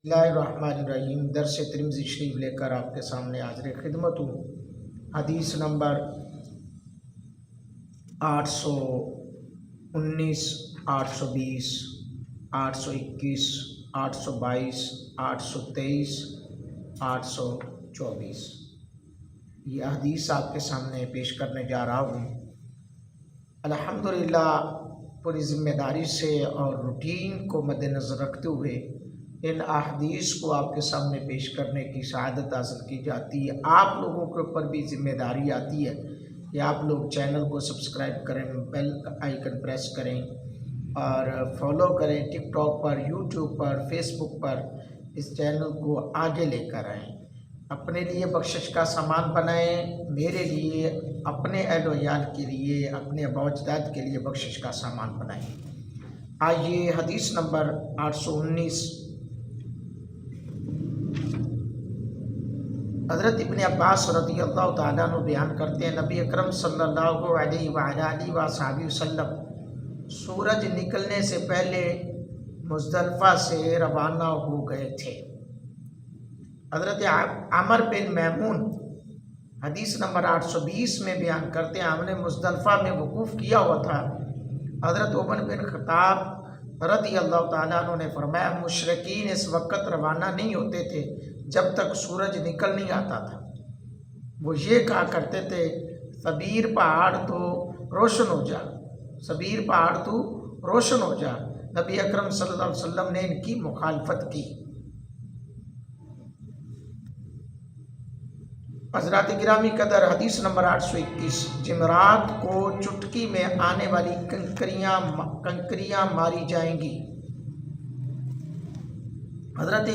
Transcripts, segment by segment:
बिस्मिल्लाहिर्रहमानिर्रहीम। दर्स तिरमिज़ी शरीफ लेकर आपके सामने हाज़िर खिदमत हूँ। हदीस नंबर 819, 820, 821, 822, 823, 824 ये हदीस आपके सामने पेश करने जा रहा हूँ। अल्हम्दुलिल्लाह पूरी ज़िम्मेदारी से और रूटीन को मद्देनज़र रखते हुए इन अहदीस को आपके सामने पेश करने की शहादत हासिल की जाती है। आप लोगों के ऊपर भी ज़िम्मेदारी आती है कि आप लोग चैनल को सब्सक्राइब करें, बेल आइकन प्रेस करें और फॉलो करें टिकटॉक पर, यूट्यूब पर, फेसबुक पर। इस चैनल को आगे लेकर आएँ, अपने लिए बख्शिश का सामान बनाएं, मेरे लिए, अपने अहल व याल के लिए, अपने अबाउजदाद के लिए बख्शिश का सामान बनाएं। आइए हदीस नंबर 819। हज़रत इब्न अब्बास रज़ियल्लाहु ताला अन्हु बयान करते हैं, नबी अकरम सल्लल्लाहु अलैहि वसल्लम सूरज निकलने से पहले मुज़दलिफ़ा से रवाना हो गए थे। हज़रत अमर बिन मैमून हदीस नंबर 820 में बयान करते हैं, हमने मुज़दलिफ़ा में वक़ूफ़ किया हुआ था। हज़रत उमर बिन ख़त्ताब रज़ियल्लाहु ताला अन्हु ने फरमाया, मुशरिकीन इस वक़्त रवाना नहीं होते थे जब तक सूरज निकल नहीं आता था। वो ये कहा करते थे, सबीर पहाड़ तो रोशन हो जा, सबीर पहाड़ तो रोशन हो जा। नबी अकरम सल्लल्लाहु अलैहि वसल्लम ने इनकी मुखालफत की। हज़रात गिरामी कदर हदीस नंबर 821, जमरात को चुटकी में आने वाली कंकरियाँ मारी जाएंगी। हज़रत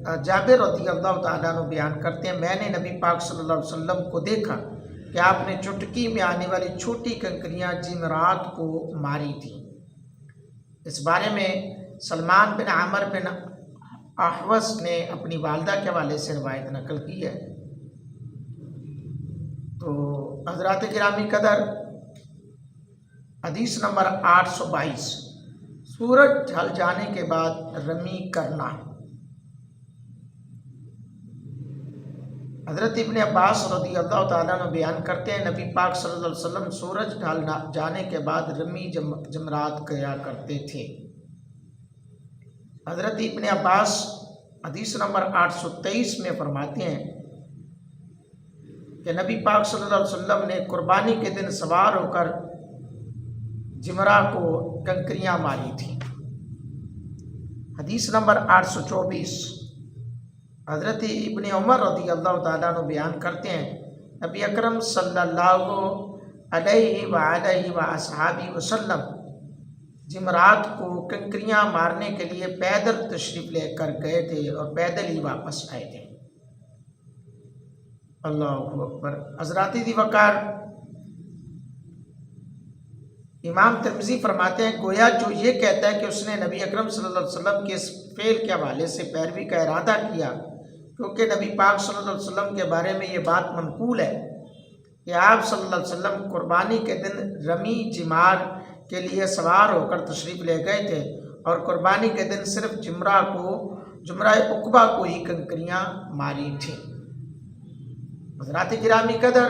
जाबिर रज़ियल्लाहु ताला अन्हु बयान करते हैं, मैंने नबी पाक सल्लल्लाहु अलैहि वसल्लम को देखा कि आपने चुटकी में आने वाली छोटी कंकरियाँ जमरात को मारी थी। इस बारे में सलमान बिन आमर बिन अहवस ने अपनी वालदा के हवाले से रिवायत नकल की है। तो हज़रात गिरामी कदर हदीस नंबर 822, सूरज ढल जाने के बाद रमी करना। हज़रत इब्न अब्बास रज़ियल्लाहु ताला अन्हु बयान करते हैं, नबी पाक सल्लल्लाहु अलैहि वसल्लम सूरज ढल जाने के बाद रमी जमरात किया करते थे। हज़रत इब्न अब्बास हदीस नंबर 823 में फरमाते हैं कि नबी पाक सल्लल्लाहु अलैहि वसल्लम ने कुर्बानी के दिन सवार होकर जमरा को कंकरियाँ मारी थी। हदीस नंबर 824, हज़रत इब्न उमर रज़ियल्लाहु ताला अन्हु बयान करते हैं, नबी अकरम सल्लल्लाहु अलैहि वसल्लम जमरात को कंकरियाँ मारने के लिए पैदल तशरीफ़ लेकर गए थे और पैदल ही वापस आए थे। अल्लाहु अकबर। हज़रात दी वक़ार इमाम तिरमिज़ी फरमाते हैं, गोया जो ये कहता है कि उसने नबी अकरम सल्लल्लाहु अलैहि वसल्लम के इस फ़ेल के हवाले से पैरवी का इरादा किया, क्योंकि नबी पाक सल्लल्लाहु अलैहि वसल्लम के बारे में ये बात मनकूल है कि आप सल्लल्लाहु अलैहि वसल्लम कुर्बानी के दिन रमी जिमार के लिए सवार होकर तशरीफ़ ले गए थे और कुर्बानी के दिन सिर्फ जुमरा उक़बा को ही कंकरियाँ मारी थी। हज़रात गिरामी कदर,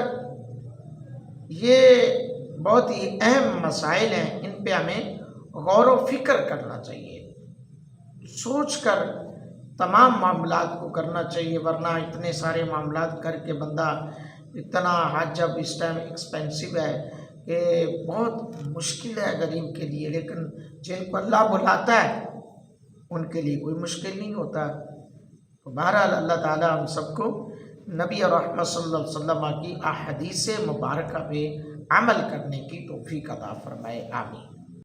ये बहुत ही अहम मसाइल हैं, इन पे हमें गौर व फिक्र करना चाहिए, सोच कर तमाम मामलात को करना चाहिए, वरना इतने सारे मामलात करके बंदा इतना हज जब इस टाइम एक्सपेंसिव है कि बहुत मुश्किल है गरीब के लिए, लेकिन जिनको अल्लाह बुलाता है उनके लिए कोई मुश्किल नहीं होता। तो बहरहाल अल्लाह ताला हम सबको नबी रहमत सल्लल्लाहु अलैहि वसल्लम की अहदीस मुबारका पे अमल करने की तौफीक अता फरमाए। आमीन।